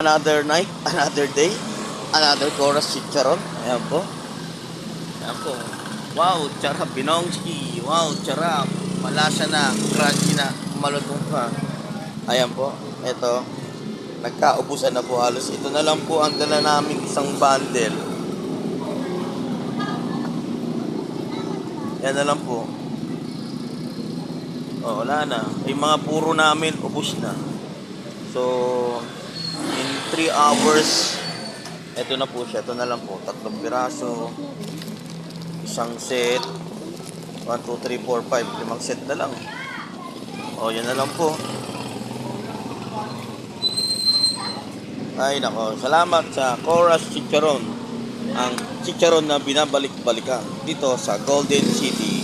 Another night, another day, another chorus chicharon. Ayan po. Ayan po. Wow, charap binongski. Wow, charap. Malasa na, crunchy na, malutong pa. Ayan po. Ito. Nagkaubusan na po halos. Ito na lang po ang dala namin isang bundle. Yan na lang po. Oh, wala na. Yung mga puro namin, ubos na. So, in 3 hours, ito na po siya. Ito na lang po. 3 piraso. Isang set. 1, 2, 3, 4, 5. 5 set na lang. O, yan na lang po. Ay, nako. Salamat sa Chorus Chicharon. Ang chicharon na binabalik-balikan dito sa Golden City.